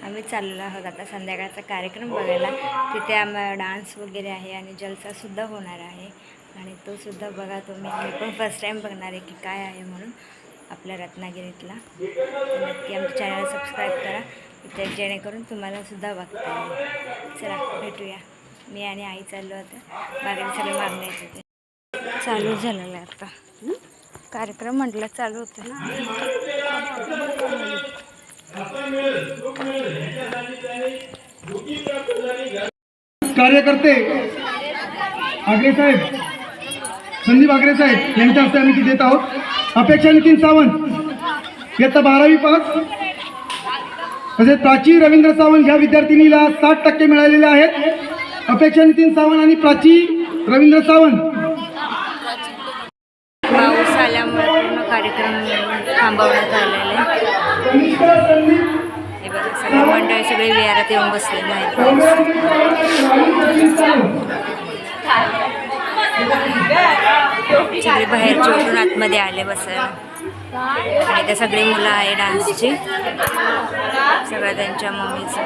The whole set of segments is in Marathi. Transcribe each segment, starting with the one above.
आम्ही चाललेलो आहोत आता संध्याकाळचा कार्यक्रम बघायला. तिथे आम्हाला डान्स वगैरे आहे आणि जलसासुद्धा होणार आहे आणि तो सुद्धा बघा तुम्ही. मी पण फर्स्ट टाईम बघणार आहे की काय आहे म्हणून आपल्या रत्नागिरीतला. तर नक्की आमच्या चॅनल सबस्क्राईब करा इथे जेणेकरून तुम्हालासुद्धा बघता येईल. चला भेटूया. मी आणि आई चाललो आता मागे सगळे मागणे येते. चालू झालेलं आहे आता कार्यक्रम म्हटलं चालू होतं. कार्यकर्ते आगरे साहेब, संदीप आगरे साहेब यांच्या हस्ते आम्ही देत आहोत. अपेक्षा नितीन सावंत इयत्ता 12वी पास. तसेच प्राची रवींद्र सावंत ह्या विद्यार्थिनीला 60% मिळालेले आहेत. अपेक्षा नितीन सावंत आणि प्राची रवींद्र सावंत. पाऊस आल्यामुळे पूर्ण कार्यक्रम थांबवण्यात आलेले. हे बघा सगळे मंडळी सगळे विहारात येऊन बसलेले आहेत. सगळे बाहेरचे उठून आतमध्ये आले बसायला आणि त्या सगळी मुलं आहे डान्सची. सगळं त्यांच्या मम्मीचं.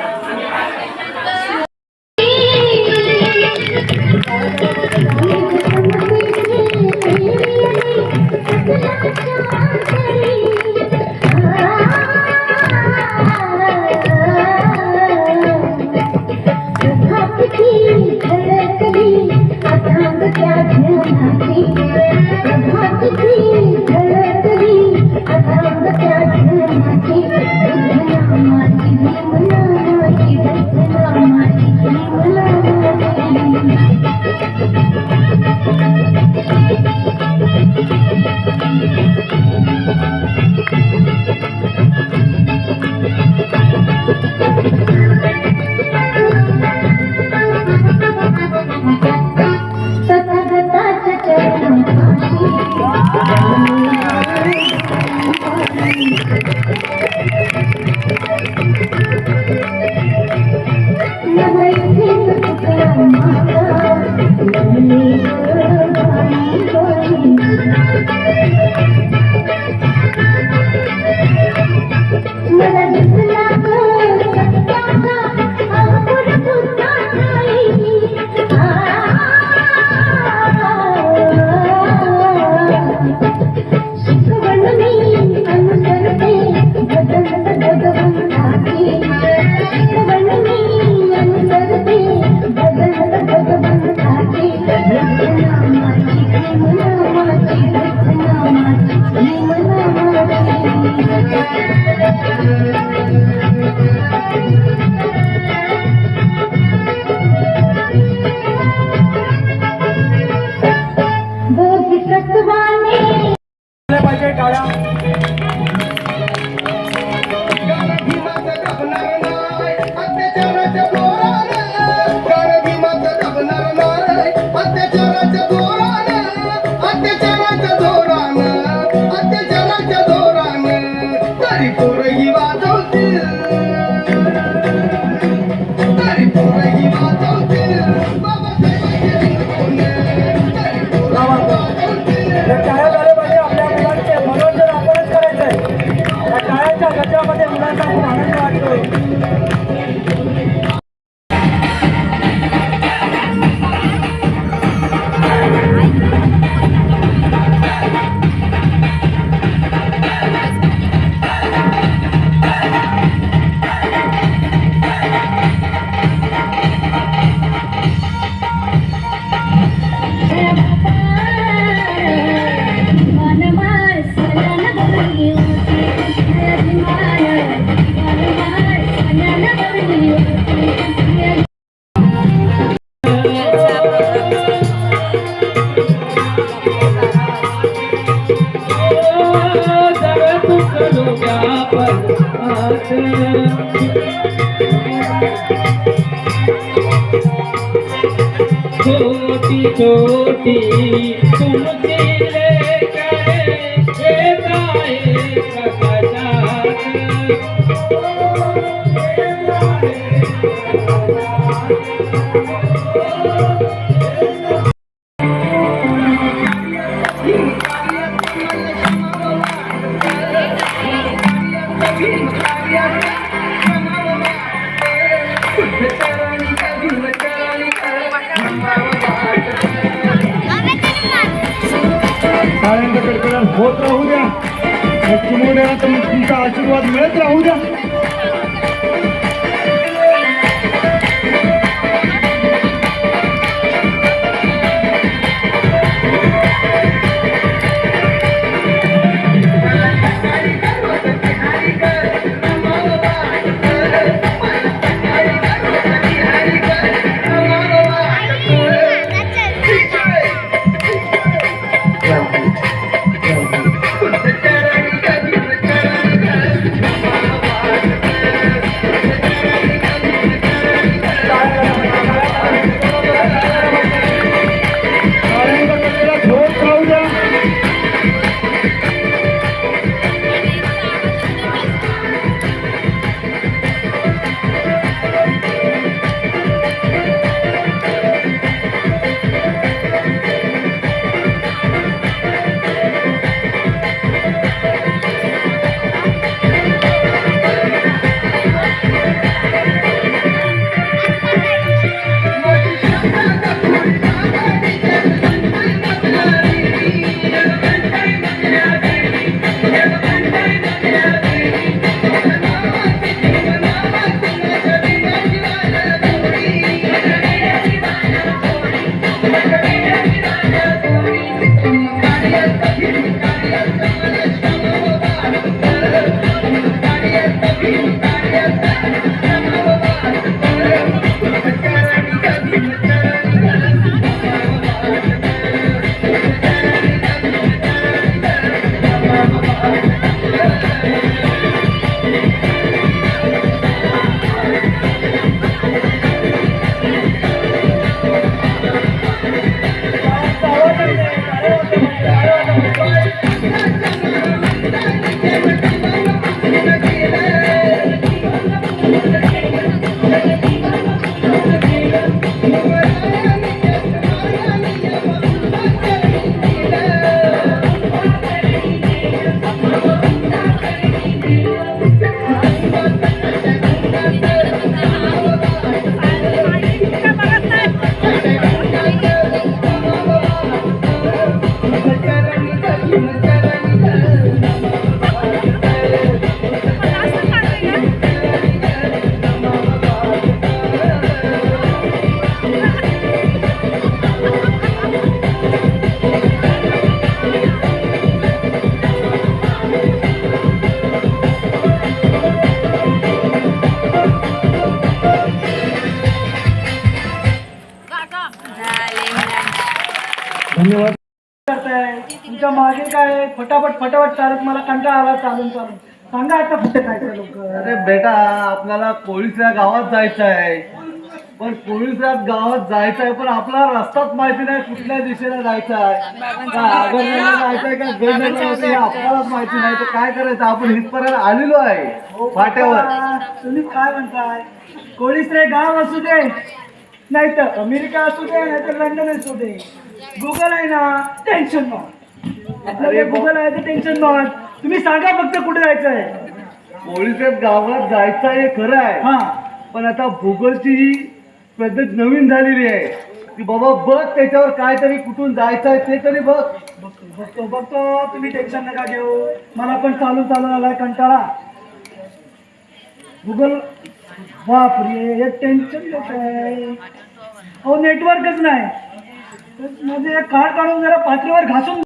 छोटी छोटी तुमसे टाळ्यांचा कडकडाट होत राहू द्या. चिमुरड्याला तुमचा आशीर्वाद मिळत राहू द्या. धन्यवाद. करताय तुमच्या मागे काय फटाफट चालत मला कंटाळा आला चालून सांगा आता कुठे काय लोक. अरे बेटा आपल्याला कोळीसऱ्या गावात जायचं आहे. पण कोळीसऱ्या गावात जायचं आहे पण आपला रस्ताच माहिती नाही कुठल्या दिशेला जायचं आहे. आगरला जायचंय का गडला जायचं हे आपल्यालाच माहिती नाही. तर काय करायचं आपण इथपर्यंत आलेलो आहे फाट्यावर. तुम्ही काय म्हणताय कोळीसरे गाव असू दे नाही तर अमेरिका असू दे नाही तर लंडन असू दे गुगल आहे ना टेन्शन नॉट. आपल्याकडे गुगल आहे तर टेन्शन नॉट. तुम्ही सांगा फक्त कुठे जायचं आहे. कोळीसऱ्या गावात जायचं आहे खरं आहे. हा पण आता भूगोलची ही पद्धत नवीन झालेली आहे की बाबा बघ त्याच्यावर काहीतरी कुठून जायचं आहे ते तरी बघ. बघतो तुम्ही टेन्शन नका घेऊ. मला पण चालून आलाय कंटाळा. गुगल बापरे एक टेन्शन देत आहे. अहो नेटवर्कच नाही. म्हणजे कार्ड काढून जरा पातळीवर घासून